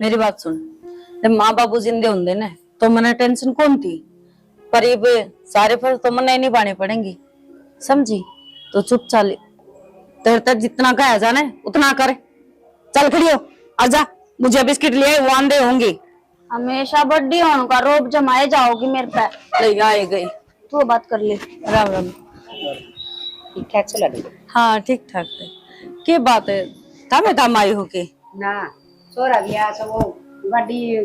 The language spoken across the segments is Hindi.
मेरी बात सुन, जब माँ बाबू जिंदे होंगे ना तो मने टेंशन कौन थी, पर ये सारे फर्ज तो मने नहीं पाने पड़ेंगे, समझी? तो चुप चाल, तेरे तक जितना कहा जाना है उतना कर। चल खड़ी हो, आजा, मुझे बिस्किट लिए वो आंधे होंगे। हमेशा बड्डी होने का रोब जमाए जाओगी मेरे पे। ले आए गई। तू बात कर ले। राम राम। ठीक ठाक चला रही हाँ ठीक ठाक है। क्या बात है, थामे थाम आई हो के? ना छोरा गया सब वो गाड़ी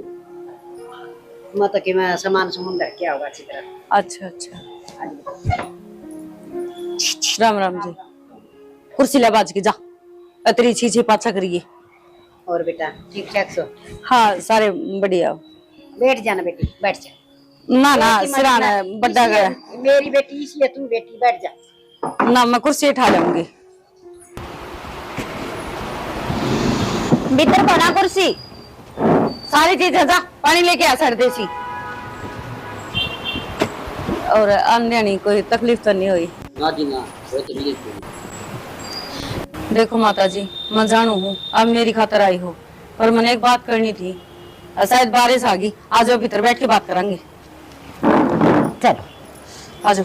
मतलब कि मैं सामान समुंदर क्या होगा अच्छी तरह। अच्छा अच्छा। राम राम जी। कुर्सी ले बाज के जा, अतरी छी पाछा करिए। और बेटा ठीक ठाक सो? हाँ सारे बढ़िया। बैठ जाना बेटी, बैठ जा। ना ना सिराना बड़ा गया। मेरी बेटी इसलिए तू बेटी बैठ जा। ना मैं कुर्सी उठा लूंगी। भीतर बना कुर्सी। सारी चीजें जा, पानी लेके आ सर्दे सी। और अन्य नहीं कोई तकलीफ तो नहीं हुई? ना जी ना, कोई तकलीफ नहीं। देखो माता जी, मैं जानू हूँ अब मेरी खातर आई हो, पर मैंने एक बात करनी थी। शायद बारिश आ गई, आ जाओ भीतर बैठ के बात करेंगे। चल आ जाओ।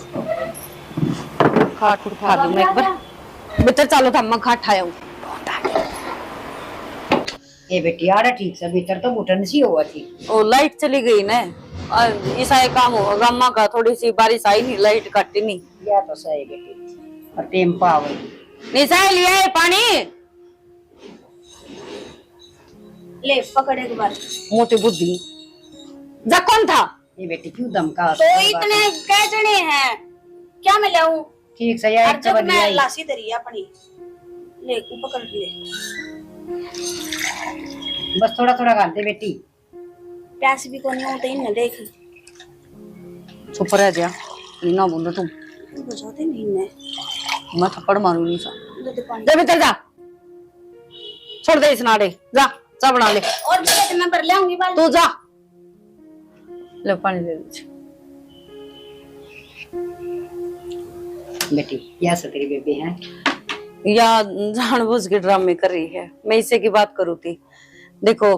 खाट उठा दूं मैं एक बार। भीतर चलो था, मैं खाट ठाया हूँ। ये बेटी आड़ा ठीक से भीतर तो घुटन सी हुआ थी। ओ लाइट चली गई ना, ऐसा एक काम हुआ गामा का, थोड़ी सी बारिश आई नहीं, लाइट कटी नहीं। या तो सही बेटी, और टेम पाव निशा लिया है पानी, ले पकड़ एक बार। मोटी बुद्धि। जा कौन था? ये बेटी क्यों धमका? तो इतने कह जने हैं, क्या मैं लाऊं? ठीक से यार जब मैं लासी तरी अपनी ले को पकड़ ले। बस थोड़ा थोड़ा खा दे बेटी। प्यास भी कोनी होते ही न देख। चुप रह जा, ना बोलो तुम। बुझाते नहीं ने। मैं थप्पड़ मारूं निशा। दूध पानी। जा भीतर जा, छोड़ दे इस नाड़े, जा चा बना ले। और भी मैं भर लाऊंगी बाल। तू जा, ले पानी ले लीजिए। बेटी या से तेरी बेबी है या जानबूझ के ड्रामे कर रही है? मैं इसे की बात करूँ थी। देखो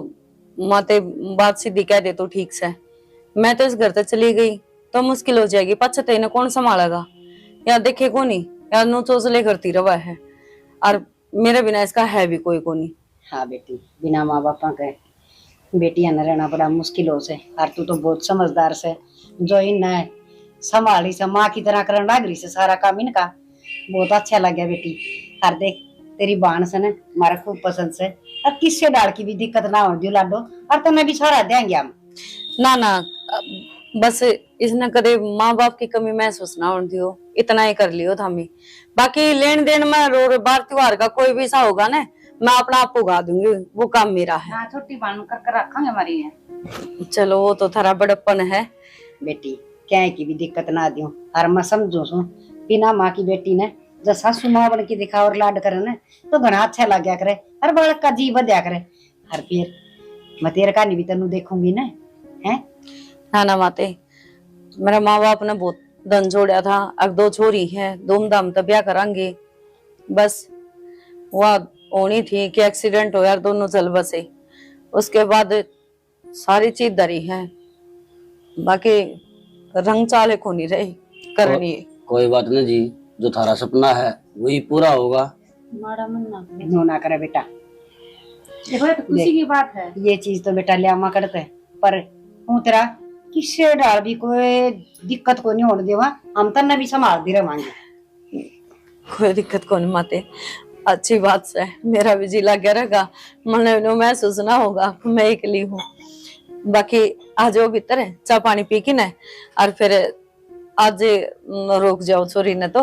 माते बात सीधी कह दे तो ठीक से, मैं तो इस घर तक चली गई तो मुश्किल हो जाएगी, पछते इन्हें कौन संभालेगा? या देखे को नहीं, या नो चोचले करती रवा है, और मेरे बिना इसका है भी कोई को नहीं। हाँ बेटी, बिना माँ बापा के बेटियां न रहना बड़ा मुश्किल हो से। और तू तो बहुत समझदार से, जो इन संभाली से माँ की तरह करने लग रही से सारा काम इनका। बहुत अच्छा लग गया बेटी। और देख तेरी बाण से ना हमारा खूब पसंद से, और किससे डाल की भी दिक्कत ना हो दियो लाडो, और तुम्हें भी छोड़ा देंगे हम। ना ना, बस इसने कदे माँ बाप की कमी महसूस ना होने दियो, इतना ही कर लियो था। मैं बाकी लेन देन में रो बार त्योहार का कोई भी सा होगा ना, मैं अपना आप उगा दूंगी, वो काम मेरा है। हाँ छोटी बाण कर रखेंगे हमारी है। चलो वो तो थारा बड़प्पन है बेटी, क्या की भी दिक्कत ना दियो। और मैं समझू सू बिना माँ की बेटी ने जब सासू माँ बन के दिखा और लाड करे ना तो घना अच्छा लग गया करे, हर बालक का जी बदया करे। हर फिर मैं तेरे का नहीं भी तेनू देखूंगी ना है। ना ना माते, मेरा माँ बाप ने बहुत धन जोड़ा था, अब 2 छोरी है, धूमधाम तो ब्याह करांगे। बस वह होनी थी कि एक्सीडेंट हो यार, दोनों चल बसे, उसके बाद सारी चीज दरी है, बाकी रंग चाले को नहीं रही करनी। कोई बात नहीं जी, जो थारा सपना है वही पूरा होगा। माड़ा मन ना करे बेटा, देखो तो खुशी की बात है। ये चीज तो बेटा लिया करते पर हूँ तेरा किससे डाल भी कोई दिक्कत को नहीं होने देवा, हम तन्ने भी संभाल दी रवांगे। कोई दिक्कत को नहीं माते, अच्छी बात से मेरा भी जी लग गया रहेगा, मन महसूस ना होगा मैं अकेली हूँ। बाकी आज वो भीतर है, चाय पानी पी के ना, और फिर आज रोक जाओ छोरी ने तो।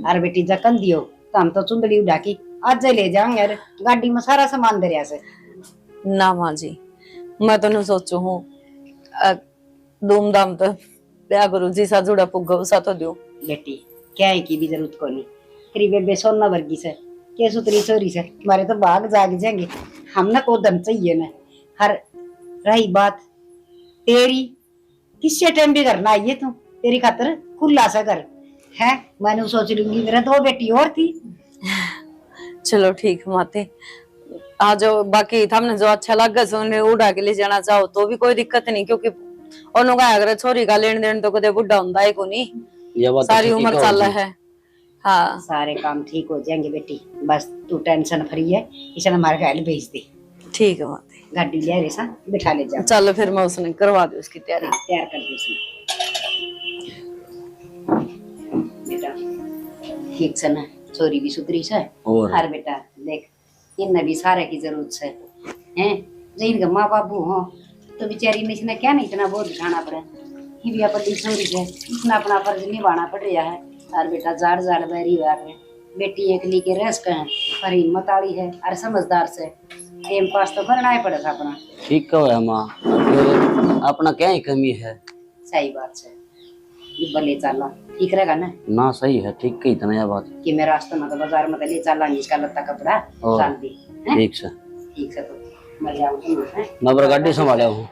और बेटी जकन दियो तो हम तो चुंदड़ी उड़ा की आज ले जाएंगे यार, गाड़ी में सारा सामान दरिया से। ना माँ जी, मैं तो नहीं सोचू हूँ धूमधाम तो ब्याह गुरु जी सा जुड़ा पुग्गा उसा तो दो। बेटी क्या है की भी जरूरत को नहीं, तेरी बेबे सोना वर्गी से के सुतरी चोरी से तुम्हारे तो बाग जाग जाएंगे, हमने को दम चाहिए ना। हर रही बात तेरी किससे टाइम भी करना आइए तू, तेरी खातर खुला सा कर है। मैंने सोच लूंगी मेरा 2 बेटी और थी। चलो ठीक माते, आज बाकी हमने जो अच्छा लगे सो उन्हें उड़ा के ले जाना चाहो तो भी कोई दिक्कत नहीं, क्योंकि उन्होंने कहा अगर छोरी का लेन देन तो कदे बुढ़ा हुंदा है को नहीं, ये बात तो सारी ठीक उम्र है चल जी। है। हाँ सारे काम ठीक हो जाएंगे बेटी, बस तू टेंशन फ्री है। इसे हमारे घर भेज दे, ठीक है माते, गाड़ी ले रे सा बिठा ले जा। चलो फिर मैं उसने करवा दी उसकी तैयारी। तैयार कर दे उसने बेटा। ठीक से ना, छोरी भी सुधरी से। और बेटा देख, इन भी सारे की जरूरत है हैं। जो इनका माँ बाबू हो तो बेचारी ने इसने क्या नहीं इतना बोझ उठाना पड़े। ये भी अपन छोरी है, इतना अपना फर्ज निभाना पड़ रहा है। और बेटा जाड़ जाड़ बैरी हुआ है, बेटी एक ली के रस का है पर हिम्मत आड़ी है और समझदार से। टाइम पास तो करना ही पड़ेगा अपना। ठीक है माँ, फिर अपना क्या ही कमी है। सही बात है, ये भले चला ठीक रहेगा ना। ना सही है, ठीक कही इतना यह बात। कि मैं रास्ते में तो बाजार में तो ले चला इसका लत्ता कपड़ा और डाल दी। ठीक से ठीक है तो मैं जाऊंगी। मैं बड़ा गाड़ी संभाला हूँ।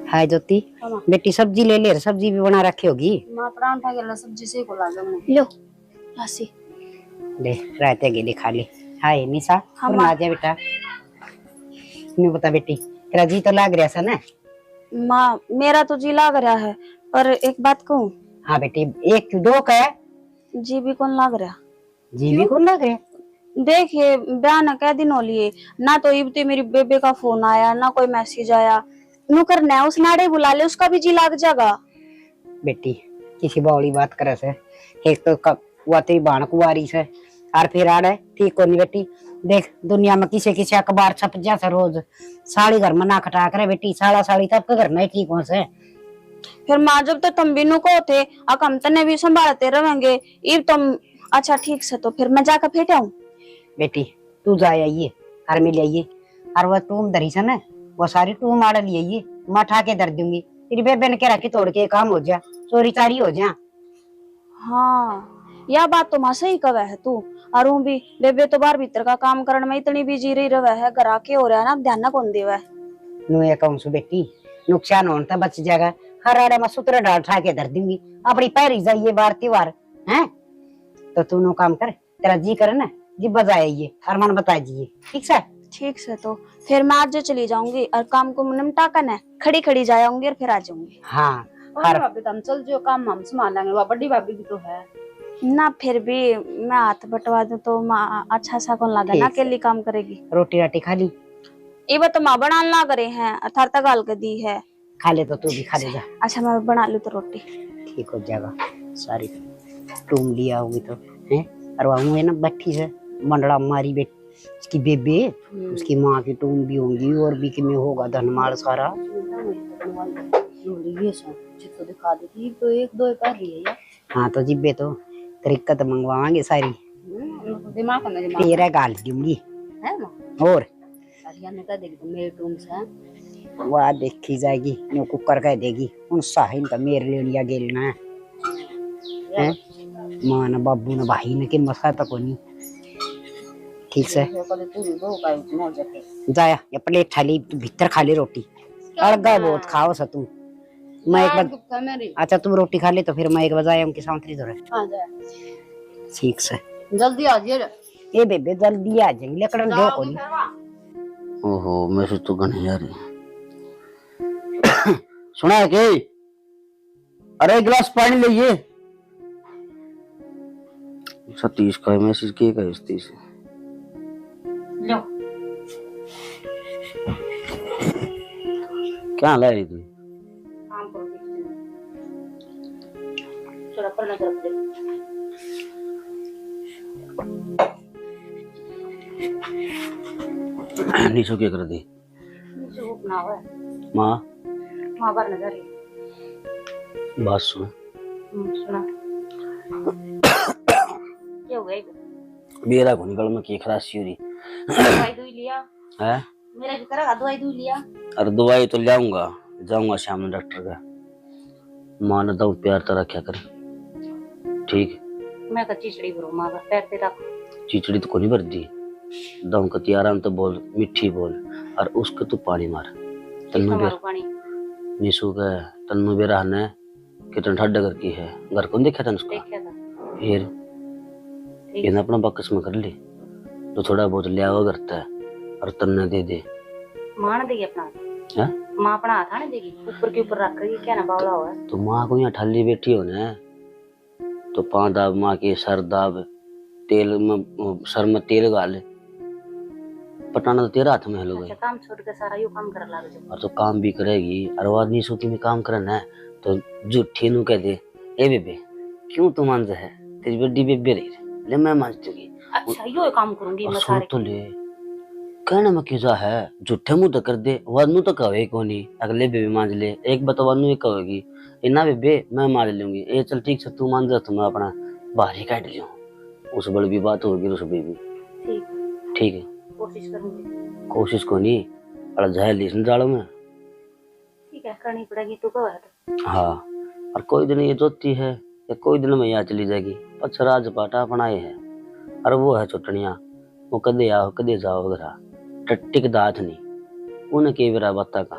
हाय ज्योति, बेटी सब्जी ले ले, सब्जी भी बना रखी होगी। मां परांठा के सब्जी से को लागे मैंने लो लासी ले रायते गेली खा ले। हाय निशा, हाँ, आ जा बेटा। मैं बता बेटी, तेरा जी तो लाग रहा सा ना। मां मेरा तो जी लाग रहा है, पर एक बात कहूं। हाँ बेटी, एक दो का है जी भी कौन लाग रहा। जी भी कौन लग रहा। देखिए बयान कै दिन हो लिए ना, तो इबते मेरी बेबे का फोन आया ना कोई मैसेज आया। नु करना है उस नाड़े बुला ले, उसका भी जी लाग जाएगा। बेटी किसी बावली बात करे से, एक तो वो तेरी बाण कुआरी से और फिर आड़े ठीक होनी। बेटी देख, दुनिया में किसी किसी अखबार छप जाता रोज, साड़ी घर में ना खटा करे बेटी, साड़ा साड़ी तब के घर नहीं ठीक हो से। फिर माँ जब तो तुम बिनु को थे हम तने भी संभालते रहेंगे। इब तुम अच्छा ठीक से, तो फिर मैं जाकर फेंटा हूँ। बेटी तू जा आइए और मिल आइए, और वह टूम धरी से ना, वो सारी टूम आड़ ली आइए, मैं उठा के धर दूंगी। तेरी बेबे ने कह रखी तोड़ के काम हो जा, चोरी चारी हो जा। हाँ यह बात तो माँ सही कवे है तू। और ऊ भी बेबे तो बाहर भीतर का काम करने में इतनी बिजी रही रहे है, घर आके हो रहा है ना, ध्यान ना कौन देवे। नु ये कहूं सु बेटी, नुकसान होने तो बच जाएगा। हर आड़े में सूत्र डाल उठा के धर दूंगी, अपनी पैरी जाइए बार त्योहार है। तो तू नो काम कर, तेरा जी करे ना जी बजाइए और मन बता दीजिए। ठीक से? ठीक से, तो फिर मैं आज चली जाऊंगी और काम को निपटा कर ना खड़ी खड़ी जाऊंगी और फिर आ जाऊंगी। हाँ और भाभी तुम चल जो काम हम संभाल लेंगे, वो बड़ी भाभी भी तो है ना। फिर भी मैं हाथ बटवा दूं तो माँ अच्छा सा कौन लगा ना, अकेली काम करेगी। रोटी राटी खा ली? ये बात तो माँ बना ला करे हैं, अथारता गाल के दी है। खा ले तो तू भी खा ले जा। अच्छा मैं बना लूं तो रोटी ठीक हो जाएगा। सारी टूम लिया होगी तो है। और वह है ना बैठी से मंडड़ा मारी बेटी, उसकी बेबे, उसकी माँ की टूम भी होंगी और भी कि में होगा धनमाल सारा। दिखा देती तो एक दो कर रही है। हाँ तो जिब्बे तो तरीकत मंगवाएंगे सारी, दिमाग में तेरा गाल दूंगी है ना। और ने कह देगी तो मेरे टूम से वह देखी जाएगी, नो कुकर कह देगी उन साहिन का मेरे ले लिया गेलना है। माँ न बाबू न भाई न के मसा तक नहीं। ठीक से जाया या प्लेट थाली भीतर खा ले रोटी, अड़गा बहुत खाओ सा तू। मैं एक बार अच्छा तुम रोटी खा ले तो फिर मैं एक बजाय उनकी सांतरी धरे। ठीक से जल्दी आ जाइए। ए बेबे जल्दी आ जाएंगे लकड़न दो कोनी। ओहो मैसेज तो गने यार। सुना है के? अरे एक गिलास पानी लाइए। सतीश का मैसेज किए का सतीश लो क्या ला रही थी? नीचो क्या कर दी माँ? बात सुन। मेरा को निकल में की खराशी हो रही है। मेरा भी करा दवाई दूध लिया। अरे दवाई तो लाऊंगा, जाऊंगा शाम में डॉक्टर का। माँ ने तो प्यार तो रखा कर, ठीक? मैं का चिचड़ी भरो मां का पैर पे रख। चिचड़ी तो को नहीं भर दी, दम कती आराम तो बोल, मिठी बोल, और उसको तू पानी मार। तन्नू बेर पानी निशु का तन्नू बेर रहने कितना ठंडा घर की है, घर कौन देखा था उसका? देखा था फिर ये ना अपना बकस में कर ले, तो थोड़ा बहुत लिया हुआ करता है और तन्ने दे दे। मान देगी अपना, हैं? माँ अपना हाथ आने देगी, ऊपर के ऊपर रख कर क्या ना बावला हुआ है। तो माँ को यहाँ ठाली बैठी हो ना, तो पाँव दाब माँ के, सर दाब, तेल में सर में तेल गाल, पटाना तो तेरा हाथ में है लोग। अच्छा, काम छोड़ के सारा यू काम कर लागे जो। और तो काम भी करेगी और वो आदमी सूती में काम करना है तो झूठी नु कह दे, ए बेबे क्यों तू मांझ है, तेरी बड़ी बेबे रही ले मैं मांझ दूंगी। अच्छा यो काम करूंगी मैं सारे। तो ले कहना में क्यों है, झूठे मुंह तो कर दे, वानू तो कहे को नहीं, अगले बेबे मांझ ले, एक बात वानू ये कहेगी इना बेबे मैं मांझ लूंगी, ए चल ठीक से तू मांझ जा, तो मैं अपना बाहर ही काट लियो, उस बड़ी भी बात होगी उस बेबी। ठीक है कोशिश करूंगी। कोशिश को नहीं अड़ जाए लीस जाड़ो में। ठीक है करनी पड़ेगी तो कहो तो। हाँ और कोई दिन ये जोती है या कोई दिन में यहाँ चली जाएगी, पछ राजपाटा अपना ये है और वो है चुटनिया, वो कदे आओ कदे जाओ घरा टट्टिक दात नहीं, उन्हें के बेरा बत्ता का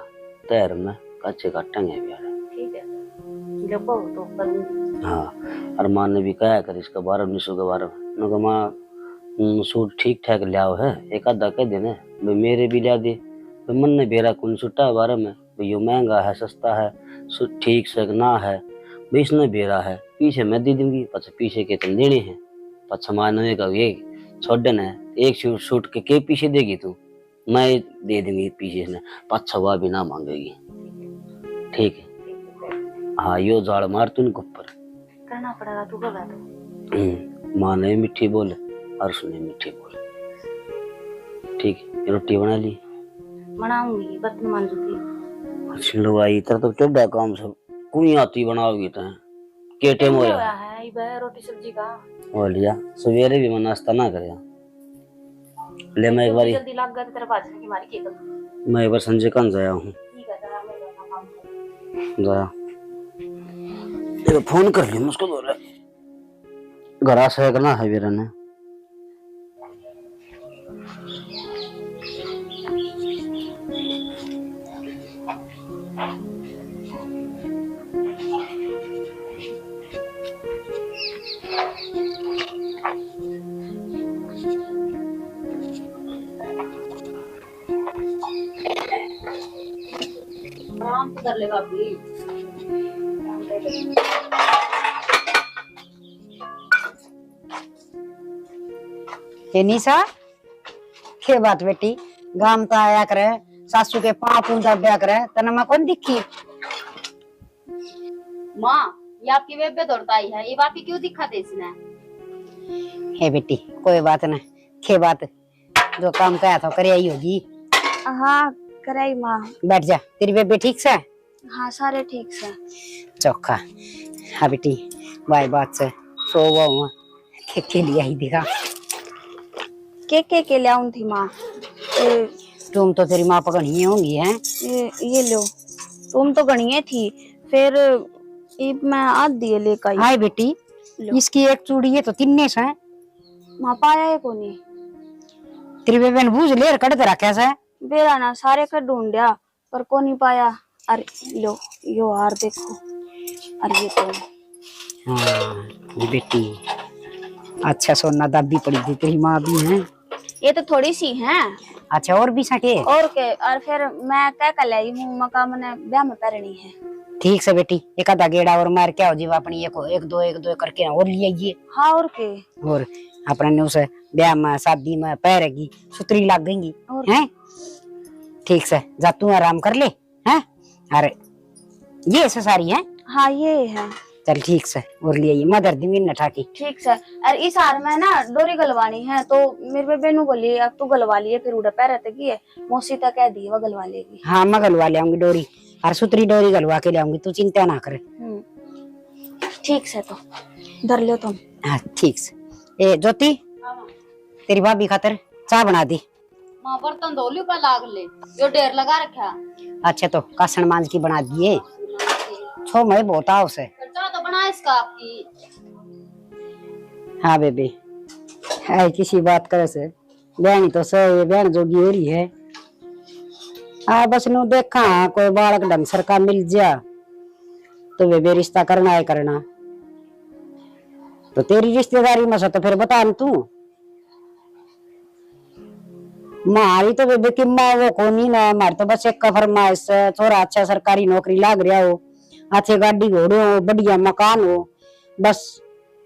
तैर में कच्चे काटेंगे प्यारे। ठीक है जब कहो तो करूंगी। हाँ और माँ ने भी कहा कर इसका 12 निशो के बारे में, मैं माँ सूट ठीक ठाक लियाओ है, एक आधा कह देने भाई मेरे भी लिया दे, भाई मन ने बेरा कौन सूटा बारे में, भाई यो महंगा है सस्ता है ठीक से ना है, भाई इसने बेरा है पीछे मैं दे दूंगी, पछ पीछे के तुम देने हैं, पछ मानो का ये छोड़न है एक सूट के पीछे देगी तू, मैं दे दूंगी पीछे से, पछ हुआ भी ना मांगेगी। ठीक है हाँ यो जाड़ मार तू इनको ऊपर करना पड़ेगा तू कहो तो। माँ ने मीठी बोले और उसने मीठी बोले। ठीक है रोटी बना ली, बनाऊंगी बर्तन मांजूंगी। अच्छा लो आई तेरा तो चौड़ा काम सब कुनी आती बनाओगी तो के टाइम हो होया है ये रोटी सब्जी का हो लिया, सवेरे भी मैं नाश्ता ना करे ले, मैं एक बार जल्दी लग गया तेरे बाजने की मारी केक। मैं एक बार संजय कान जाया हूँ, ठीक है जरा मैं अपना काम करूं। जाया तेरे फोन कर लिया मुझको बोले घरा से करना है वीरा ने। आराम से कर लेगा अभी। निशा के बात बेटी गाम तो आया करे, सासू के पाँव पूंजा ब्या करे, तना मैं कौन दिखी। माँ ये आपकी बेबे दौड़ता आई है, ये बात क्यों दिखाते इसने। हे बेटी कोई बात ना, के बात जो काम कहा था करे आई होगी। हाँ कराई माँ। बैठ जा, तेरी बेबे ठीक से। हाँ सारे ठीक से चौखा। हाँ बेटी बाई बात से सो हुआ के लिए ही दिखा के ले आऊं थी माँ। तुम तो तेरी माँ पकड़ी होंगी हैं। ये लो तुम तो गणिये थी, फिर मैं आध दिए लेकर आई। हाय बेटी इसकी एक चूड़ी है तो तिन्ने से माँ पाया है कोनी। तेरी बेबे ने बूझ ले कड़ तेरा कैसा है बेरा ना सारे का ढूंढया पर को नहीं पाया। अरे लो यो हार देखो, अरे ये तो हाँ ये बेटी अच्छा सोना दाबी पड़ी थी, तेरी माँ भी है। ये तो थोड़ी सी है। अच्छा और भी सके और के और फिर मैं क्या कर लाई हूँ, मका मैंने ब्याह में पहननी है। ठीक से बेटी एक आधा गेड़ा और मार क्या हो जीवा अपनी एक दो करके और ले आइए। हाँ और के और अपने ने उसे ब्याह में शादी में पैरेगी सुतरी लग गई हैं। ठीक से जा तू आराम कर ले हैं। अरे ये ऐसे सारी है। हाँ ये है। चल ठीक से और ले आइए मदर दी मिन ठाकी। ठीक से और इस हार में ना डोरी गलवानी है, तो मेरे बेबे नु बोली अब तू गलवा लिए, फिर उड़ा पैर रहते की है मौसी तक कह दी वो गलवा लेगी। हाँ मैं गलवा ले आऊंगी डोरी और सुतरी डोरी गलवा के ले आऊंगी, तू चिंता ना करे। ठीक से तो धर लो तुम। हाँ ठीक से। ए ज्योति तेरी भाभी खातर चाय बना दी। माँ बर्तन धो लियो पर लाग ले, यो ढेर लगा रखा। अच्छा तो कासन मांझ की बना दिए छो मैं बहुत आओ से। चाय तो बना इसका आपकी। हाँ बेबी है किसी बात करे से बहनी तो सही बहन जोगी हो रही है। हाँ बस नु देखा कोई बालक ढंग सर का मिल जा तो बेबी रिश्ता करना है करना। तो तेरी रिश्तेदारी में से तो फिर बता न तू। मारी तो बेबे की माँ वो कोनी ना, मारी तो बस एक का फरमाइश है, थोड़ा अच्छा सरकारी नौकरी लाग रहा हो, अच्छे गाड़ी घोड़े हो, बढ़िया मकान हो, बस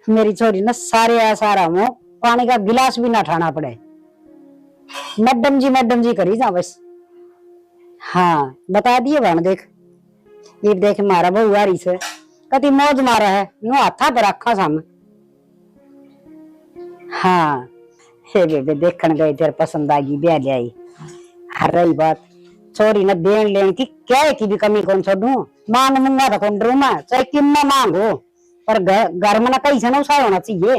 मेरी छोरी ना सारे सारा हो, पानी का गिलास भी ना उठाना पड़े। मैडम जी करी जा बस। हाँ बता दिए बहन। देख ये देख मारा बहु आ रही से कति मौज मारा है, नो हाथा पर रखा सामने। हाँ हे बेबे देखन गए, तेरे पसंद आ गई, ब्याह ले आई। हर रही बात छोरी न देन लेन की क्या की भी कमी कौन छोड़ू, मान मुंगा तो कौन डरू मैं, चाहे कितना मांगो, पर घर में ना कहीं से ना उसा होना चाहिए।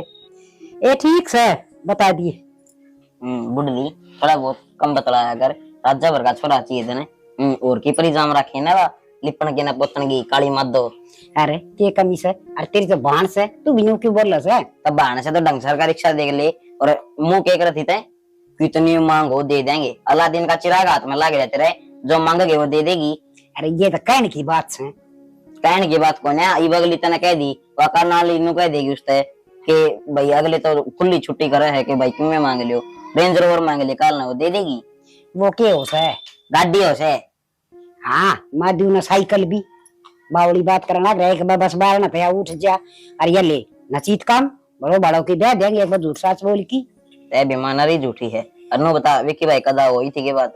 ए ठीक से बता दिए। बुढ़ली थोड़ा बहुत कम बतलाया कर, राजा भर का छोरा चाहिए तने। और की परिजाम रखे ना वा, लिपन के ना पोतन की काली मत दो। अरे ये कमी से, अरे तेरी जो बाण से तू भी क्यों बोल रहा है? तब बहाने से तो ढंग सर का रिक्शा देख ले और मुंह के रही थे, कितनी मांगो दे देंगे। अलादीन का चिराग हाथ में लगे रहते रहे, जो मांगोगे वो दे देगी। अरे ये तो कहने की बात है। कहने की बात कौन है, ई बगली तने कह दी वह करनाली नु कह देगी उसते कि भाई अगले तो खुली छुट्टी करे है कि भाई क्यों में मांग लियो, रेंज रोवर मांग ले कल ना वो दे देगी। वो क्या हो से गाड़ी हो से। हाँ माधु न साइकिल भी बावड़ी बात करना रहे कि बस बाहर न पे उठ जा। अरे ये ले नचीत काम बड़ो बड़ों की दे देंगे, एक बार झूठ साच बोल की तय बीमारी झूठी है। अनु बता विक्की भाई कदा हुई थी के बात?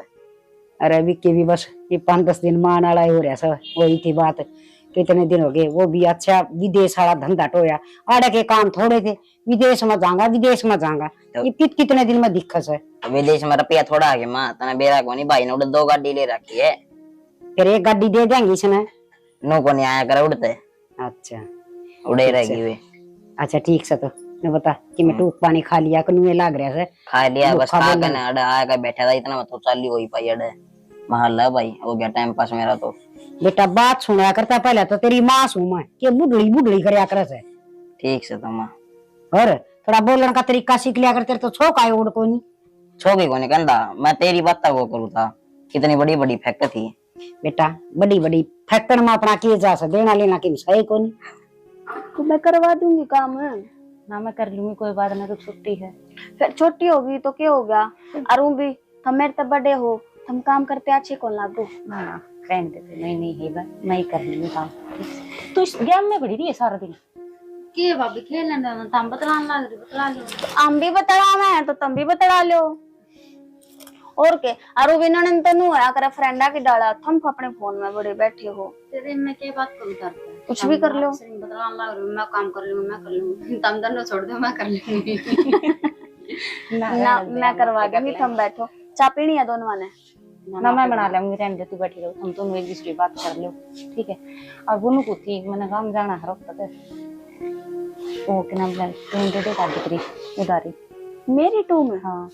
अरे विक्की भी बस ये 5-10 दिन मान आड़ा हो रहा सब वही थी बात। कितने दिन हो गए, वो भी अच्छा विदेश वाला धंधा टोया, आड़े के काम थोड़े थे, विदेश में जाऊंगा ये कितने दिन में दिक्कत है। विदेश में रुपया थोड़ा आ गया माँ तना बेरा को नहीं, भाई ने उड़े 2 गाड़ी ले रखी है। फिर एक गाड़ी दे देंगे इसने। नो को नहीं आया करे उड़ते। अच्छा उड़े रहेगी वे। अच्छा ठीक से तो मैं बता कि मैं टूक पानी खा लिया कनुए लाग रहा है। खा लिया बस, खा के ना अड़े आया का बैठा था, इतना मत तो चाली होई पाई अड़े महल्ला भाई हो गया टाइम पास मेरा। तो बेटा बात सुना करता पहले तो तेरी माँ सू मैं के बुढ़ड़ी करया करे से। ठीक से तो माँ और थोड़ा बोलने का तरीका सीख लिया कर, तेरे तो छोक आए उड़ को नहीं छोगी को नहीं कहता। मैं तेरी बात वो करूँ था, कितनी बड़ी बड़ी फैक्ट थी बेटा, बड़ी फैक्टर में अपना किए जा सकते देना लेना की सही को नहीं। तो मैं करवा दूंगी काम ना मैं कर लूंगी, कोई बात नहीं, तो छुट्टी है। फिर छोटी होगी तो क्या हो गया, अरु भी तुम मेरे तब बड़े हो, तुम काम करते अच्छे कौन लागू। ना रहने देते, नहीं है बस मैं ही कर लूंगी काम। तू इस गेम में पड़ी रही है सारा दिन के भाभी खेलने दो, तुम बतला लो, हम भी बतला मैं तो तुम भी बतला लो। और के अरु विनन तो नु है अगर फ्रेंडा की डाला, तुम अपने फोन में बड़े बैठे हो। तेरे में क्या बात करूं करते कुछ भी कर लो, बतला लो, मैं काम कर लूंगी तुम दोनों छोड़ दो, मैं कर लूंगी। ना मैं करवा दूंगी, तुम बैठो। चाय पीनी है दोनों ने? ना मैं बना लूंगी, रहने दे, तू बैठी रहो, हम दोनों एक दूसरे बात कर लो, ठीक है। और बुनु को थी मैंने काम जाना है रोक तक वो के नाम तुम दे दे दिक्री उधारी मेरी टू में। हाँ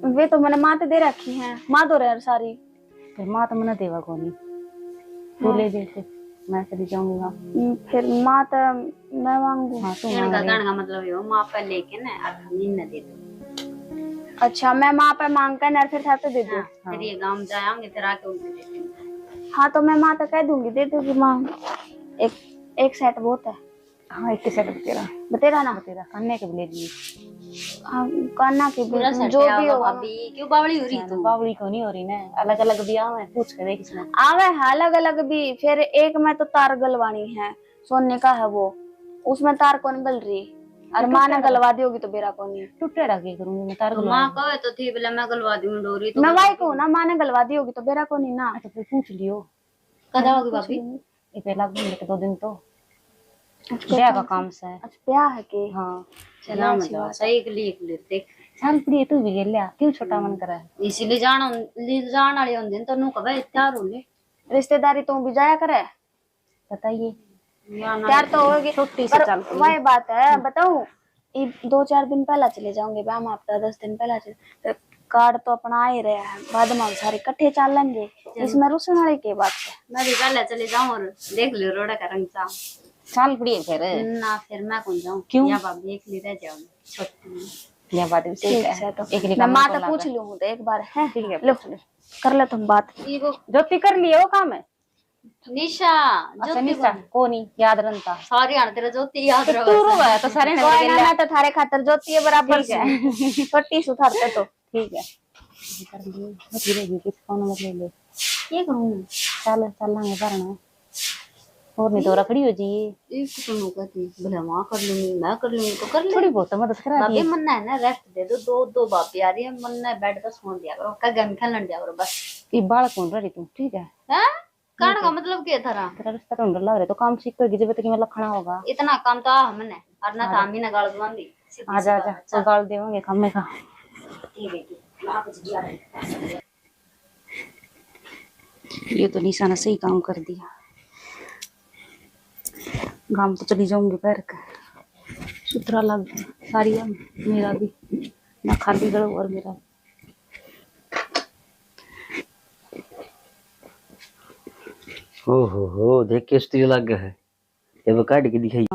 वे तो मैंने माँ दे रखी है, माँ दो रहे सारी। फिर माँ तो मैंने देवा को नहीं, तू ले दे फिर मैं चली जाऊंगी वहाँ। फिर माँ तो मैं मांगू। हाँ तू का मतलब ये माँ पे लेके ना और हम न दे दो। अच्छा मैं माँ पे मांग कर ना फिर थाते दे दो। फिर ये गांव जाएंगे फिर आके उनसे दे दूंगी। हाँ तो मैं माँ तो कह दूंगी, दे दूंगी माँ। एक सेट बहुत है। हाँ एक सेट बतेरा ना कन्ने के भी ले लिए। हाँ कान्ना के भी जो भी होगा। क्यों बावली हो रही तू? बावली को नहीं हो रही ना, अलग अलग भी आवे, पूछ के देख इसमें आवे है अलग अलग भी। फिर एक में तो तार गलवानी है, सोने का है वो, उसमें तार कौन गल रही और माँ ने गलवा दी होगी तो बेरा कौन नहीं टूटे रखे करूंगी मैं तार। माँ कहे तो थी बोले मैं गलवा दूंगी डोरी तो मैं वही कहूँ ना, माँ ने गलवा दी होगी तो बेरा कौन नहीं ना। तो फिर पूछ लियो कदा होगी भाभी? ये पहला घूमने 2 दिन तो ब्याह का काम से है। अच्छा ब्याह है के? हाँ चला मतलब सही के लिए देख चल प्रिय तू भी ले क्यों छोटा मन करे, इसीलिए जान वाले होंगे तो नु कबे तैयार हो ले रिश्तेदारी तो भी जाया करे। बताइए तैयार तो होगी छोटी से चल वही बात है। बताऊं 2-4 दिन पहला चले जाऊंगे ब्याह में, हफ्ता 10 दिन पहला चले, कार्ड तो अपना आ ही रहा है, बाद में सारे इकट्ठे चल लेंगे, इसमें रुसन वाली की बात है। मैं भी पहले चले जाऊं और देख लो रोड़ा का रंग सा चल प्रिय फिर ना, फिर मैं कौन जाऊं? क्यों? या भाभी एक ले रह जाओ छोटी ये बात ठीक है तो एक मैं माँ तो पूछ लूं तो एक बार है। ठीक है लो कर ले तुम बात, जो कर लियो काम है निशा अच्छा ज्योति निशा कोणी याद रंता सॉरी यार तेरा ज्योति याद रहा तू रो है तो सारे ने कोई ना बोले मैं तो थारे खातर ज्योति है बराबर ठीक है। से छोटी सुथारते तो ठीक है धीरे धीरे फोन मत ले ले ये करूं चल चलांगे करना और नहीं तो रखड़ी हो जी एक तो नो कहती भले मां कर लूंगी मैं कर लूंगी तो कर ले थोड़ी बहुत मदद करा बाबे दी मन है ना रेस्ट दे दो दो दो बाप यार ये मन है बेड पे सो दिया करो का गेम खेलन दिया करो बस ये बाल कौन रही तू ठीक है हैं कान का मतलब क्या था तेरा रिश्ता तो लग रहा तो काम सीख कर गिजे तो कि मतलब खड़ा होगा इतना काम तो हमने और ना था ना गाल बांधी आजा आजा तो गाल देवांगे खम्मे का ठीक है वहां पे जा रहे ये तो निशाना सही काम कर दिया गांव तो चली जाऊंगी पैर का सुथरा लग सारी है मेरा भी ना खाली गड़ो और मेरा हो देख के स्त्री लग गया है ये वो काट के दिखाई।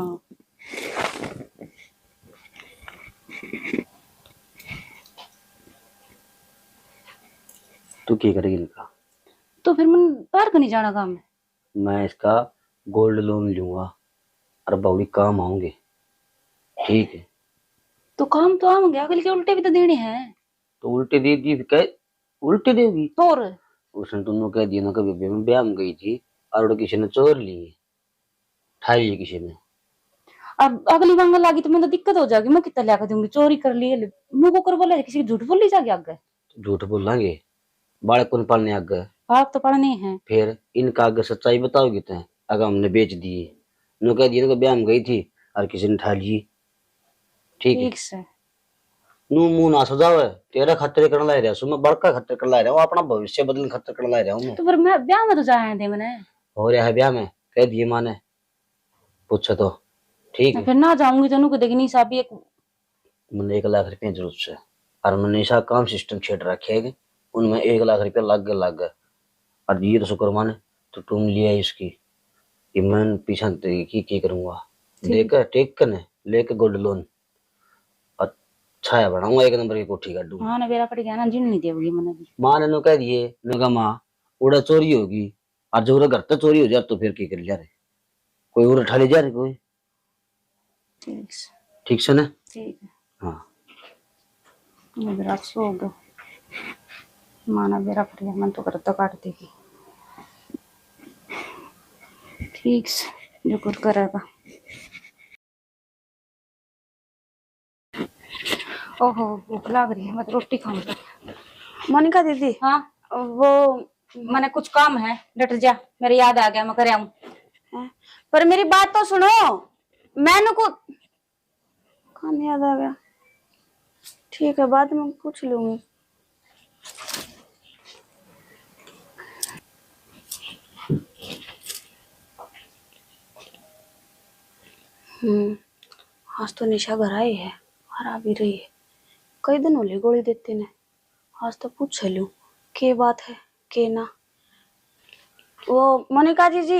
तू क्या करेगी इनका? तो फिर मन पैर का नहीं जाना काम में मैं इसका गोल्ड लोन लूंगा और बहुड़ी काम आऊंगे ठीक है। तो काम तो आएंगे अगले के उल्टे भी तो देने हैं तो उल्टे दे दी कह उल्टे देगी और उसने तुमने कह दिया ना कभी मैं ब्याह में गई थी और किसी ने चोर ली ठाई ली किसी ने। अब अगली मंगल लागी तो मैं तो दिक्कत हो जाएगी मैं कितना लिया दूंगी चोरी कर लिए मुंह को बोला किसी की झूठ बोल ली जाएगी आगे झूठ बोलेंगे बालक कौन पालने आगे आप तो पढ़ने हैं फिर इनका आगे सच्चाई बताओगी तो अगर हमने बेच दिए नो कह दिया ना ब्याह में गई थी और किसी ने ठा ली ठीक है। ठीक से नू मुंह ना सजाओ तेरा खतरे करने ला रहा हूं मैं बड़का खतरे करने ला रहा हूं अपना भविष्य बदलने खतरे करने ला रहा हूं मैं। तो फिर मैं ब्याह में तो जाए थे मैंने हो रहा है ब्याह में कह दिए माँ ने पूछो तो ठीक है। फिर ना जाऊंगी तो नुक देखनी साहब एक मैंने 1 लाख रुपया जरूरत से और मैंने ऐसा काम सिस्टम छेड़ रखे है उनमें 1 लाख रुपया लग गए और ये तो शुक्र माने तो तुम लिया इसकी कि मैं पीछा की करूंगा देकर टेक कर लेके गोल्ड लोन और छाया बनाऊंगा 1 नंबर की कोठी का दूंगा। हाँ ना बेरा पड़ गया ना जिन नहीं देगी मैंने भी माँ ने नो कह दिए नुका माँ उड़ा चोरी होगी और जो घर तो चोरी हो जाए तो फिर की कर जा रहे कोई और उठा ले जा रहे कोई ठीक से ना ठीक है हाँ मेरा सो गया माना बेरा पड़ गया मन तो कर तो काट देगी ठीक से जो कुछ करेगा। ओहो भूख लग रही है मैं तो रोटी खाऊंगा। मोनिका दीदी हाँ वो मैंने कुछ काम है डट जा मेरे याद आ गया मैं करे आऊं पर मेरी बात तो सुनो मैंने को कहाँ याद आ गया ठीक है बाद में पूछ लूंगी। आज तो निशा घर आई है और आ भी रही है कई दिन होली गोली देते ने आज तो पूछ लूं के बात है के ना। वो मोनिका जी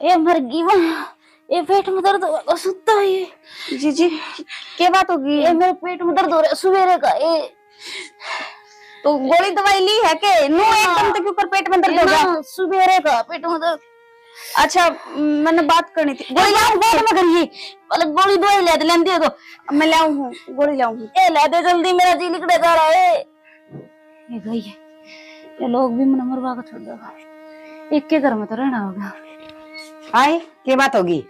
ए मर गई वहाँ ये पेट में दर्द हो सुता है ये जी के बात होगी ये मेरे पेट में दर्द हो रहा है सवेरे का ये तो गोली दवाई ली है के नो एकदम तक ऊपर पेट में दर्द हो गया सवेरे का पेट में दर्द। अच्छा मैंने बात करनी थी गोली लाऊं बाद में करिए पहले गोली दवाई ले लेंदी है तो मैं लाऊं हूँ गोली लाऊं हूँ ए ले दे जल्दी मेरा जी निकले जा रहा है ये गई है ये लोग भी मन मरवा कर छोड़ देगा एक के घर में तो रहना होगा। आए के बात होगी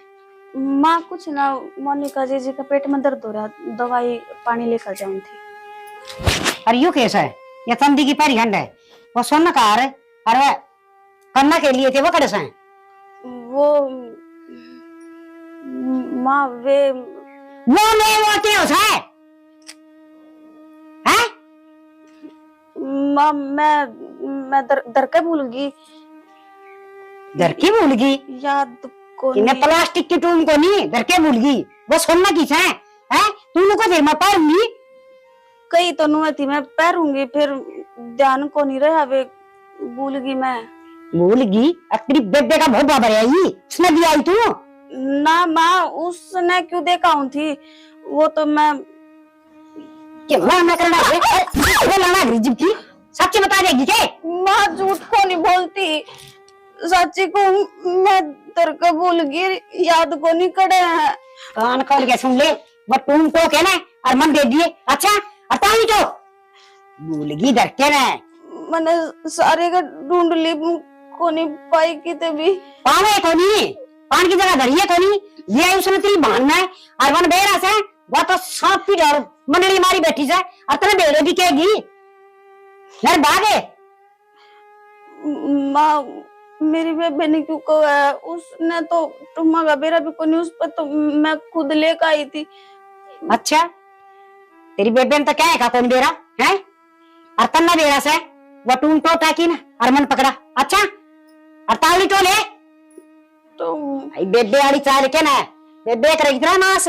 माँ कुछ ना मोनिका जी का पेट में दर्द हो रहा दवाई पानी लेकर जाऊं थी। अरे यू कैसा है ये तंदी की पैरी हंड है वो सोना का है अरे करना के लिए थे वो कड़े से वो माँ वे वो क्या है माँ मैं दर के भूल गई दर की भूल गई याद को इन्हें प्लास्टिक की टूम को नहीं दर के भूल गई वो सोना की है तू को देर में पैरूंगी कई तो नुए थी मैं पैरूंगी फिर ध्यान को नहीं रहा वे भूल गई मैं भूल गई अपनी बेबे का बहुत बाबर आई उसने भी आई तू ना माँ उसने क्यों देखा हूँ थी वो तो मैं लाना करना वो लाना की सच्ची बता देगी के माँ झूठ को नहीं बोलती साची को मैं तेरे को भूल गई, याद को नहीं करे है। कान खोल के सुन ले, वो तुम तो के ना और मन दे दिए। अच्छा अताई तो भूल गई डर के ना। मैंने सारे का ढूंढ ली, को नहीं पाई किते भी। पावे तो नहीं, पान की जगह धरिए तो नहीं, ये उसने तेरी बहन है और मन बेरा से वो तो सांप की डर मंडली मारी बैठी से और तेरे बेड़े दिखेगी यार भागे। माँ मेरी बेबे ने क्यों कहा है, उसने तो तुम्हारा बेरा भी को नहीं, उस पर तो मैं खुद लेकर आई थी। अच्छा तेरी बेबे ने तो क्या है कौन बेरा है और तन्ना बेरा से वो टूम तो टाकी ना और मन पकड़ा। अच्छा और ताली तो ले तो भाई बेबे वाली चाल के ना बेबे करेगी तेरा नाश।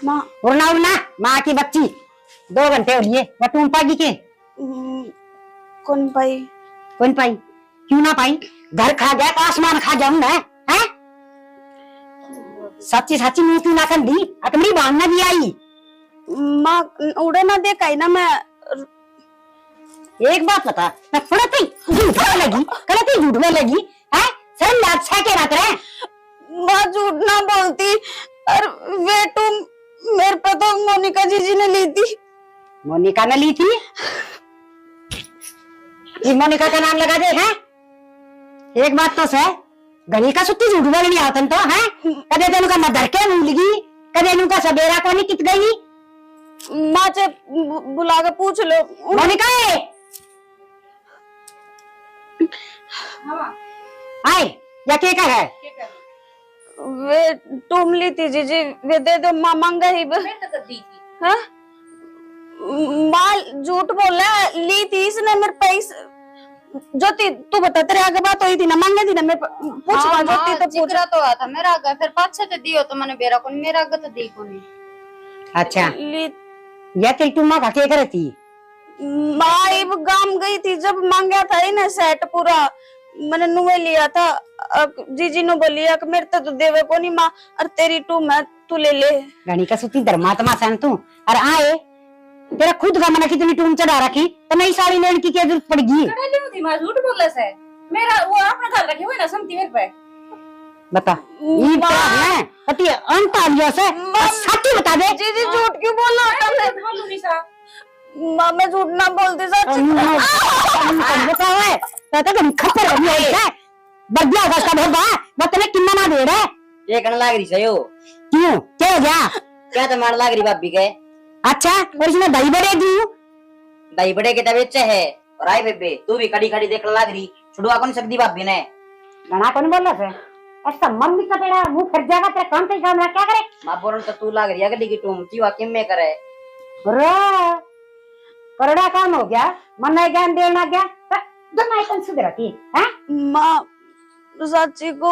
माँ उड़ना उड़ना माँ की बच्ची 2 घंटे हो लिए वो टूम पागी के कौन पाई? कौन पाई क्यों ना पाई, घर खा गया तो आसमान खा गया हूं हैं। सच्ची सच्ची मुंह क्यों ना कर दी, अकमरी बांधना भी आई। माँ उड़े ना देखा ही ना मैं। एक बात बता, मैं थोड़ा ती झूठ में लगी गलती झूठ में लगी है सर लाद छा के रख रहे। माँ झूठ ना बोलती, और वे तुम मेरे पे तो मोनिका जीजी ने ली थी। मोनिका ने ली थी, ये मोनिका का नाम लगा दे है। एक बात तो सह गली का सुत्ती झूठ बोलनी आवतन तो है, कदे तेनु का मदर के भूलगी, कदे नु का सबेरा को नहीं कित गई। माँ से बुला के पूछ लो। मोनिका आए या के का है वे तुम ली थी जीजी, वे दे दो माँ मांगा ही हाँ? माँ झूठ बोला, ली थी इसने मेरे पैसे। ज्योति तू बता, तेरे आगे बात हुई थी ना, मांगे थी ना मैं पूछ। हाँ, ज्योति तो पूछ। जिगरा तो आया था मेरा आगे, फिर पाछे तो दियो तो मैंने बेरा को मेरा आगे तो दी को नहीं। अच्छा ली या तेरी टुम्मा का के करे थी माँ इब गाम गई थी जब मांगा था ना सेट पूरा, मैंने नुए लिया था। जीजी ने बोलिया कि मेरे तो देवे को नहीं माँ, और तेरी टू मैं तू ले ले। गणी का सुती धर्मात्मा सन तू और आए तेरा खुद का मन कितनी टूम चढ़ा रखी तो नई साड़ी लेने की क्या जरूरत पड़ेगी। झूठ बोल से मेरा वो अपना घर रखे हुए ना समती मेरे पे बता ये क्या है पति अंत आ गया से सच्ची बता दे। जीजी झूठ क्यों बोला? बोलू निशा माँ मैं झूठ ना बोलती सच। बता है तो तुम खप्पर हो गया है बढ़िया होगा इसका भरवा बता ने कितना ना दे रहा ये कन लाग रही सयो क्यों क्या हो गया क्या तो मार लाग रही भाभी के। अच्छा और इसमें दही बड़े दी दही बड़े के तबीयत है और आई बेबे तू भी कड़ी कड़ी देखने लाग रही, छुड़वा कौन सकती भाभी ने। गणा कौन बोल रहा है ऐसा मम्मी का बेड़ा मुंह फिर जाएगा तेरा काम से काम क्या करे। मां बोल तो तू लाग रही अगली की टूम तीवा किम में करे रे करड़ा काम हो गया मन नहीं ज्ञान देना गया तो मैं कौन सुधरती है। माँ सच्ची को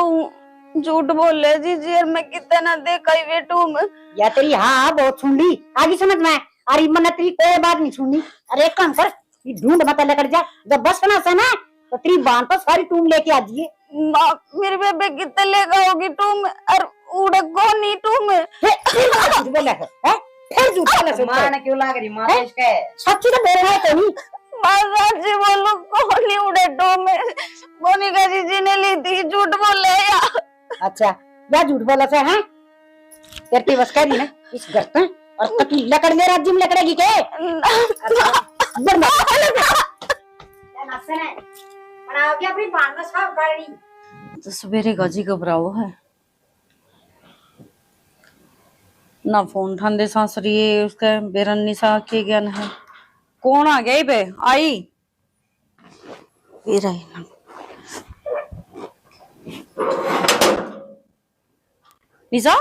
झूठ बोल रहे जीजी, और मैं कितना देखा ही बेटू में। या तेरी हाँ बहुत सुन ली आगे समझ में अरे मन तेरी कोई बात नहीं सुननी। अरे एक काम कर ये ढूंढ मत लेकर जा जब बस बना से ना तो तेरी बांध तो सारी टूम लेके आ जाइए। माँ मेरे बेबे कितने लेगा होगी टूम, और उड़े को नहीं टूम। बोला है फिर झूठ बोला से मां ने क्यों लाग रही मां तो इसके सच्ची तो बोल रहा है तो नहीं। माँ सच्ची बोलो कौन नहीं उड़े टूम, मोनिका जीजी ने ली थी। झूठ बोल रहे यार। अच्छा या झूठ बोला से हैं तेरी बस कह दी ना इस घर पे और तक लकड़ मेरा राज्य में लकड़ेगी के अपनी बांध का साफ कर रही तो सवेरे गाजी घबराओ है ना, फोन ठांदे सासरी उसका बेरन निशा के ज्ञान है। कौन आ गई बे आई बेरा ना निशा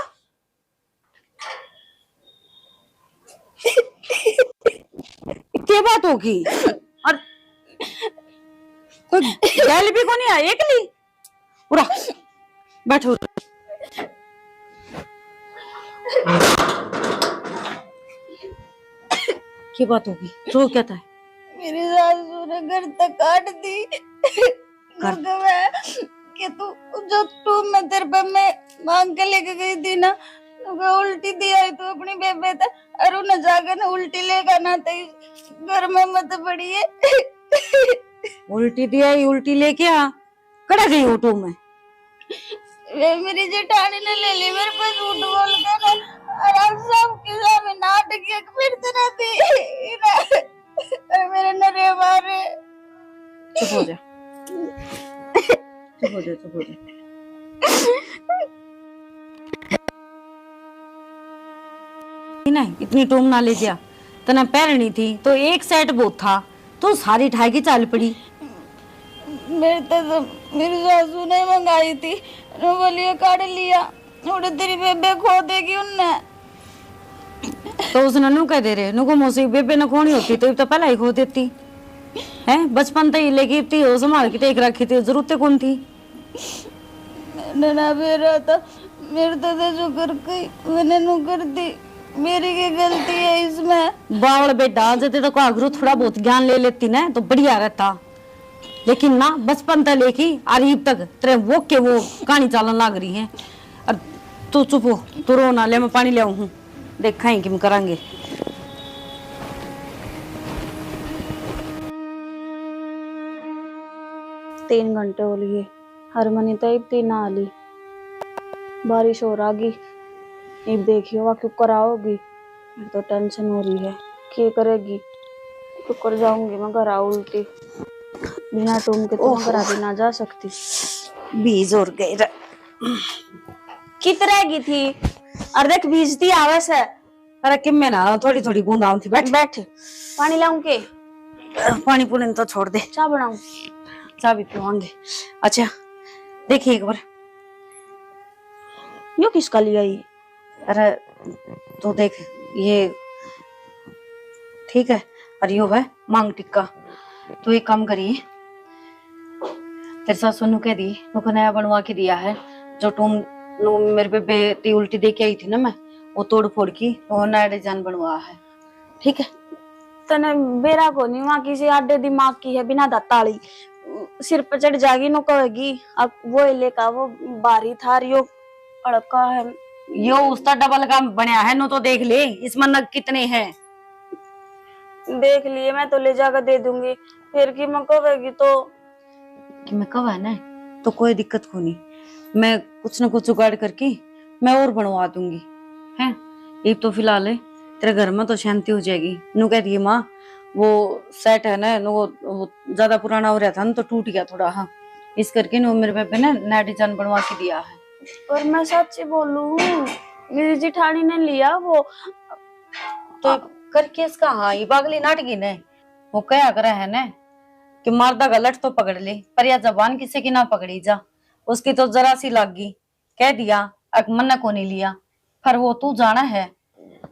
क्या बात होगी और कोई गैल भी को नहीं आई एक ली पूरा बैठो। क्या बात होगी रो क्या था? मेरी सासू ने घर तक काट दी कि तू जो टूम में तेरे पे मैं मांग के लेके गई थी ना, उल्टी दी आई तो अपनी बेबे था और उन्हें जाकर ना उल्टी लेगा ना तो घर में मत पड़ी है। उल्टी दिया ही उल्टी लेके आ, कड़ा गई ऑटो में। वे मेरी जेठानी ने ले ली मेरे पास झूठ बोल कर और अब सबके सामने नाटक फिरते रहती और मेरे नरे मारे। चुप हो जा, चुप हो जा, चुप हो जा। नहीं इतनी टूम ना ले जा, तना पैरनी थी तो एक सेट बहुत था तो सारी ठाई की चाल पड़ी। मेरी सासू ने मंगाई थी, बोलिए काट लिया और तेरी बेबे खो देगी उनने। तो उसने नु कह दे रहे नु को मौसी बेबे न खोनी होती तो पहले ही खो देती है। बचपन तक लेके इतनी हो संभाल के टेक रखी थी, जरूरत कौन थी। ना मेरा था मेरे तो जो कर गई मैंने नु कर दी, मेरी क्या गलती है इसमें। बावल बेटा जते तो आगरू थोड़ा बहुत ज्ञान ले लेती ना तो बढ़िया रहता, लेकिन ना बचपन तक लेके अरीब तक तेरे वो के वो कहानी चालन लाग रही है। और तू चुप हो, तू रो ना, ले मैं पानी ले आऊं हूं, देखा ही कि करेंगे। तीन घंटे हो लिए, हरमनी तो इतनी ना आली, बारिश हो रही अब देखियो वह क्यों कराओगी। मेरे तो टेंशन हो रही है क्या करेगी, क्यों कर जाऊंगी मैं घर उल्टी, बिना टूम के तो मैं घर भी ना जा सकती। बीज और गए कित रहेगी थी और देख भीजती आवे से। अरे कि मैं ना थोड़ी थोड़ी बूंद आऊं थी, बैठ बैठ पानी लाऊं के पानी पुनी तो छोड़ दे, चाय बनाऊं, चाय भी पीवांगे। अच्छा देखिए एक बार, यो किसका लिया ये। अरे तो देख ये ठीक है, और यो है मांग टिक्का। तो एक काम करिए, तेरे सासू नु कह दी नुको नया बनवा के दिया है, जो तुम नु मेरे पे बेटी उल्टी दे के आई थी ना, मैं वो तोड़ फोड़ की वो नया डिजाइन बनवा है, ठीक है। तने बेरा को नहीं वहां किसी आडे दिमाग की है, बिना दाताली सिर पर चढ़ जागी नो कहेगी अब वो ले का वो बारी था यो अड़का है। यो उसका डबल काम बनया है नो, तो देख ले इसमें नग कितने हैं। देख लिए मैं तो ले जाकर दे दूंगी, फिर की मैं कहेगी तो कि मैं कब है ना तो कोई दिक्कत को नहीं, मैं कुछ ना कुछ जुगाड़ करके मैं और बनवा दूंगी हैं। ये तो फिलहाल है तेरे घर में तो शांति हो जाएगी। नु कह रही माँ वो सेट है ना नु वो ज्यादा पुराना हो रहा था ना तो टूट गया थोड़ा, हाँ इस करके नु मेरे पे ना नया डिजाइन बनवा के दिया है। पर मैं सच्ची बोलूं मेरी जिठानी ने लिया वो तो करके इसका हाँ ये पागली नाटकी ने वो क्या करे है ना कि मर्दा गलत तो पकड़ ले पर या जबान किसी की ना पकड़ी जा, उसकी तो जरा सी लग गई, कह दिया अब मन्ना को नहीं लिया, पर वो तू जाना है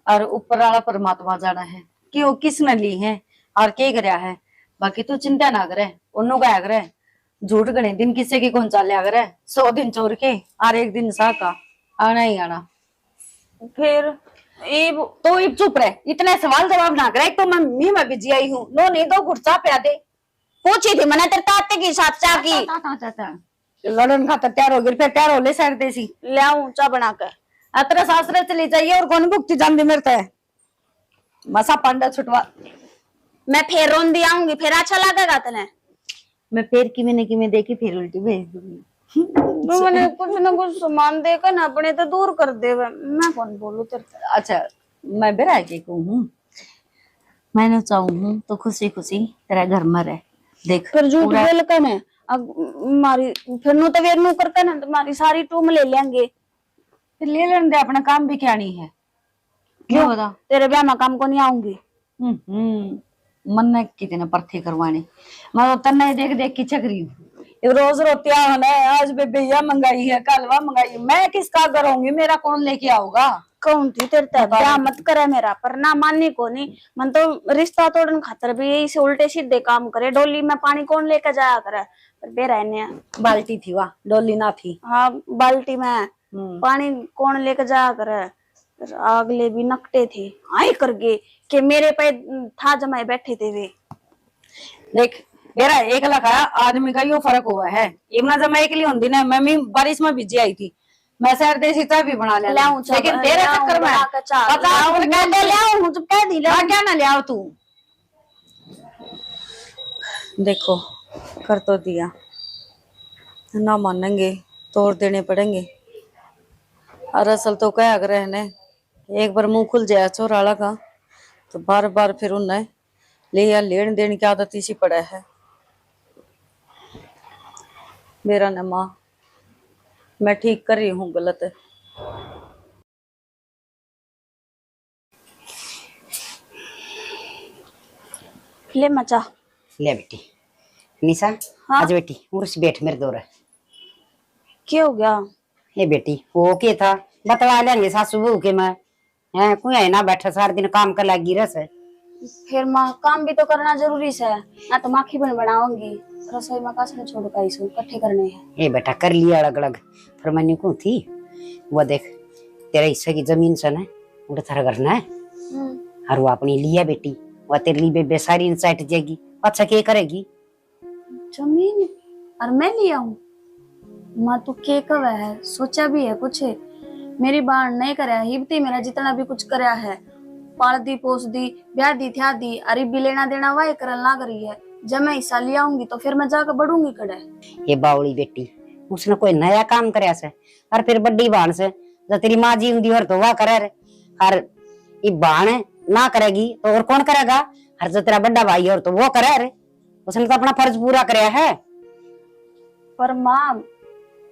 और ऊपर वाला परमात्मा जाना है कि वो किसने ली है और क्या कराया है। बाकी तू चिंता ना करे, उन्हों का करे झूठ गणे दिन किसी की कौन चाल करे, 100 दिन चोर के और एक दिन सा का आना ही आना। फिर तो इब चुप रहे, इतने सवाल जवाब ना करे, तो मैं बिजी आई हूँ, नो नहीं तो गुस्सा पे दे। पूछी थी मैंने तेरे ताते की साथ चाह की लड़न खातर तैयार हो गई, फिर तैयार हो ले सर देसी ले आऊं चाह बनाकर। अतरा सासरे चली जाइए और कौन भुगती जान मेरे है मसा पांडा छुटवा। मैं फिर रोंदी आऊंगी, फिर अच्छा लगेगा तने। मैं फिर कि मैं देखी फिर उल्टी भेज दूंगी। तो मैंने कुछ ना कुछ सामान देकर ना अपने तो दूर कर दे, मैं कौन बोलूं तेरे से। अच्छा मैं बेरा के कहूँ मैंने चाहूँ तो खुशी खुशी तेरा घर में रह देख। फिर झूठ बोल कर ने अब मारी फिर नु तो वेर नु करके ना तुम्हारी सारी टूम ले लेंगे, फिर ले लेने दे, अपना काम भी क्या नहीं है। क्यों बता तेरे ब्याह में काम को नहीं आऊंगी। मन ने कितने परथे करवाने, मैं तो तन्ने देख देख के चकरी हूँ। रोज रोती है आज बेबैया मंगाई है कल वह मंगाई, मैं किसका करूंगी, मेरा कौन लेके आओगा। कौन थी तेरे तक ब्याह मत करे मेरा, पर ना मानने को नहीं मन तो रिश्ता तोड़न खातर भी यही से उल्टे सीधे काम करे। डोली में पानी कौन लेकर जाया करे, पर बे रहने बाल्टी थी वाह डोली ना थी। हाँ बाल्टी में पानी कौन लेकर जाया करे, अगले भी नकटे थे आई करके कि मेरे पे था जमाए बैठे थे वे। देख मेरा एक लखा आदमी का यो फर्क हुआ है, इमना जमा एक लिए होती ना, मैं भी बारिश में भिजी आई थी मैं शहर देसी चाय भी बना ले लाऊं चाय, लेकिन तेरे लाऊं चक्कर में बना के चाय, पता लाऊं, है मैं तो लाऊं, जब कह दी लाऊं। क्या ना ले आओ तू। देखो कर तो दिया, ना मानेंगे तोड़ देने पड़ेंगे। और असल तो क्या अगर रहने एक बार मुंह खुल जाए चोराला का तो बार बार फिर उन्हें ले या लेन देन की आदत इसी पड़ा है। मेरा न माँ, मैं ठीक कर रही हूँ गलत है। ले मचा ले बेटी निशा। हाँ? आज बेटी उर्स बैठ मेरे दौर। क्या हो गया? ये बेटी वो के था बतवा लेंगे सासू बहू के मैं है कोई है ना बैठा सारा दिन काम कर लगी रस है। फिर माँ काम भी तो करना जरूरी है ना, तो माखी बन बनाऊंगी रसोई में कासने छोड़ का इसको इकट्ठे करने हैं। ये बेटा कर लिया अलग अलग फिर मैंने को थी वो देख तेरे हिस्से की जमीन से ना उड़े थारा करना है और वो अपनी लिया बेटी वो तेरे लिए बेबे सारी इंसाइट जाएगी। अच्छा क्या करेगी? जमीन और मैं लिया हूँ माँ, तू के कब है सोचा भी है कुछ? मेरी बाण नहीं करया हिबती मेरा जितना भी कुछ करया है, पाल दी पोस दी ब्याह दी थ्या दी, अरे भी लेना देना वाही करन लाग रही है। जब मैं हिस्सा लिया आऊंगी तो फिर मैं जाकर बढ़ूंगी कड़े। ये बावली बेटी उसने कोई नया काम करया से और फिर बड़ी बाण से जो तेरी माँ जी हुई और तो वह करे रे। और ये बाण ना करेगी तो और कौन करेगा? हर जो तेरा बड़ा भाई और तो वो करे रे, उसने तो अपना फर्ज पूरा करया है। पर माँ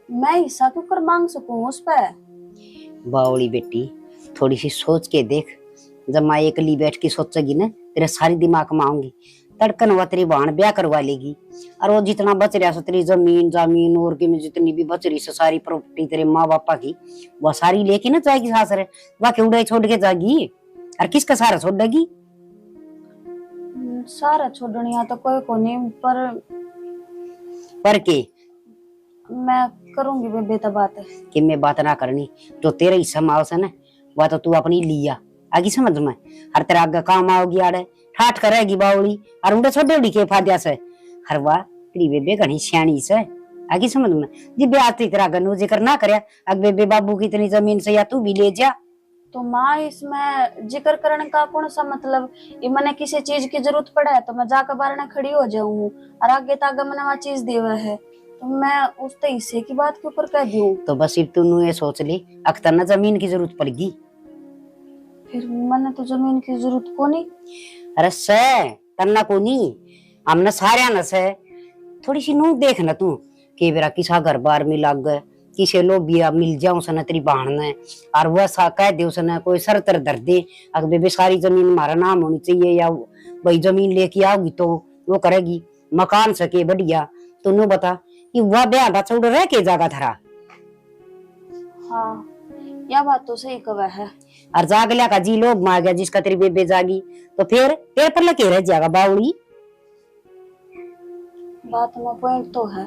मैं हिस्सा क्यों कर मांग सकूं उस पे? बावली बेटी थोड़ी सी सोच के देख, जब माँ एकली बैठ के सोचेगी ना तेरे सारी दिमाग में आऊंगी तड़कन वो तेरी बहन ब्याह करवा लेगी और वो जितना बच रहा तेरी जमीन जमीन और की जितनी भी बच रही सारी प्रॉपर्टी तेरे माँ बापा की वो सारी लेके ना जाएगी सासरे, बाकी उड़े छोड़ के जाएगी और किसका सारा छोड़ देगी? सारा छोड़निया तो कोई को नहीं, पर के मैं करूंगी बेबे तो बात है कि मैं बात ना करनी जो तेरे हिस्सा में आवश्य ना वह तो तू अपनी लिया आगे समझ में हर तेरा आगे काम आओगी आड़े ठाठ करेगी बावली और उड़े छोटे उड़ी के फाद्या से हर वाह तेरी बेबे घनी सियाणी से आगे समझ में जी ब्याह तेरा गनु जिक्र ना करे अग बेबे बाबू की इतनी जमीन से या तू भी ले जा। तो माँ इसमें जिक्र करने का कौन सा मतलब? ये मैंने किसी चीज की जरूरत पड़ा है तो मैं जाकर बारने खड़ी हो जाऊं और आगे तागे मैंने वहाँ चीज दी हुआ है तो मैं उस हिस्से की बात के ऊपर कह दूं। तो बस अब तू ये सोच ले अख्तर ना जमीन की जरूरत पड़ेगी। फिर मैंने तो जमीन की जरूरत को नहीं। अरे से तन्ना को नहीं हमने सारे न से थोड़ी सी नू देख ना तू के बेरा किसा घर बार में लग गए किसे लोबिया मिल जाऊं सना तेरी बहन ने और वह सा कह दे उसने कोई सरतर धर दे अगर बेबे सारी जमीन हमारा नाम होनी चाहिए या भाई जमीन लेके आओगी तो वो करेगी मकान सके बढ़िया तो नु बता कि वह ब्याह दा चौड़ रह के जागा थरा। हाँ यह बात तो सही कहा है। और जागल्या का जी लोग मार गया जिसका तेरी बेबे जागी तो फिर तेरे पर लगे रह जाएगा बावड़ी। बात में पॉइंट तो है,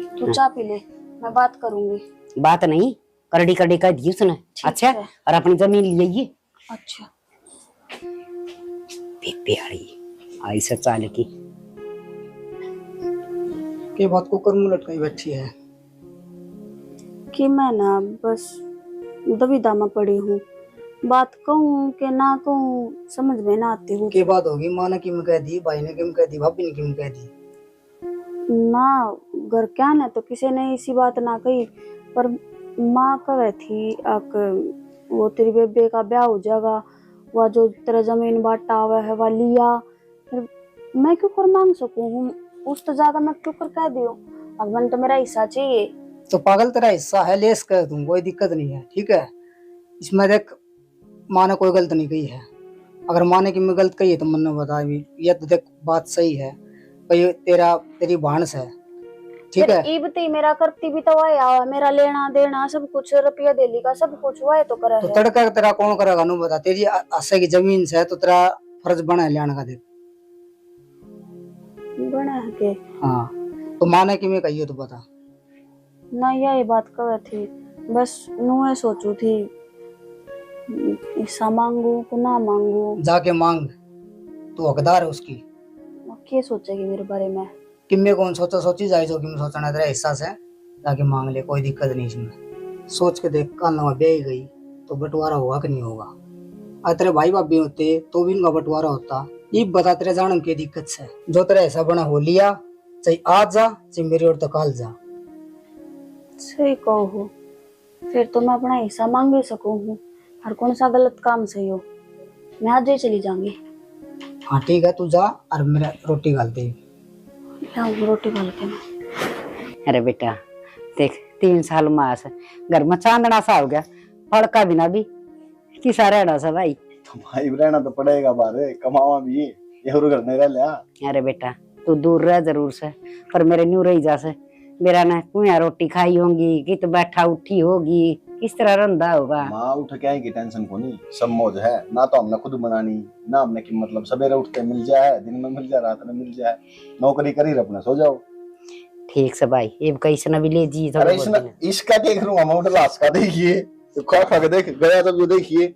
तू चाय पी ले मैं बात करूंगी। बात नहीं करड़ी करड़ी कह दी उसने। अच्छा है। और अपनी जमीन लिए अच्छा बेबे आई से चाल की के बात को कर मुंह लटकाई बैठी है कि मैं ना बस दुविधा में पड़ी हूँ, बात कहूँ कि ना कहूँ समझ में ना आती हूँ। के बात होगी माँ ने किम कह दी भाई ने किम कह दी भाभी ने किम कह दी ना घर क्या न तो किसी ने इसी बात ना कही पर माँ कह थी अक वो तेरी बेबे का ब्याह हो जाएगा वह जो तेरा जमीन बांटा हुआ है वह लिया, फिर मैं क्यों कर मांग सकूँ उस तो जाकर मैं क्यों कर कह दियो अब मन तो मेरा हिस्सा चाहिए। तो पागल तेरा हिस्सा है लेस कर दूं कोई दिक्कत नहीं है ठीक है। इसमें देख माँ ने कोई गलत नहीं कही है, अगर माँ ने कि मैं गलत कही है तो मन ने बता भी ये तो देख बात सही है भाई तेरी भानस है ठीक है। इबती मेरा करती भी तो वह मेरा लेना देना सब कुछ रुपया देली का सब कुछ वह तो करे तो है। तड़का तेरा कौन करेगा नु बता तेरी आशा की जमीन से तो तेरा फर्ज बना है लेने का देख। बना है के हाँ तो माँ ने कि मैं कही हो तो बता ना यही बात कर थी बस नुए सोचू थी हिस्सा मांगू कि ना मांगू। जाके मांग तू हकदार है उसकी। क्या सोचेगी मेरे बारे में? कि मैं कौन सोची जाए जो कि मैं सोचना तेरा हिस्सा से जाके मांग ले कोई दिक्कत नहीं इसमें सोच के देख, कल नवा ब्याह गई तो बंटवारा होगा कि नहीं होगा। अगर तेरे भाई भाभी होते तो भी इनका बंटवारा होता। ये बता तेरे जानम की दिक्कत से, जो तेरा ऐसा बना हो लिया, चाहे आज जा चाहे मेरी ओर तो काल जा। सही कहो, फिर तो मैं अपना हिस्सा मांग भी सकूं हूँ। हर कौन सा गलत काम सही हो, मैं आज ही चली जाऊंगी। हाँ ठीक है, तू जा और मेरा रोटी गाल दे। लाऊं रोटी डाल के। अरे बेटा देख, 3 साल मास घर में चांदना सा हो गया, फड़का बिना भी किसा रहना सा भाई। तो भाई रहना तो पड़ेगा, बारे कमावा भी ये घर नहीं रह लिया। अरे बेटा तू दूर रह जरूर से, पर मेरे न्यू रही जा से। मेरा ना कुया रोटी खाई होगी कि तो बैठा उठी होगी, किस तरह रंधा होगा। माँ उठ के आएगी, टेंशन को नहीं, सब मौज है ना। तो हमने खुद बनानी ना, हमने की मतलब सवेरे उठते मिल जाए, दिन में मिल जाए, रात में मिल जाए, नौकरी करी अपना सो जाओ। ठीक से भाई, ये कैसे ना भी ले जी। अरे इसका देख लूंगा मैं, लाश का देखिए तो खा खा के देख गया, तब जो देखिए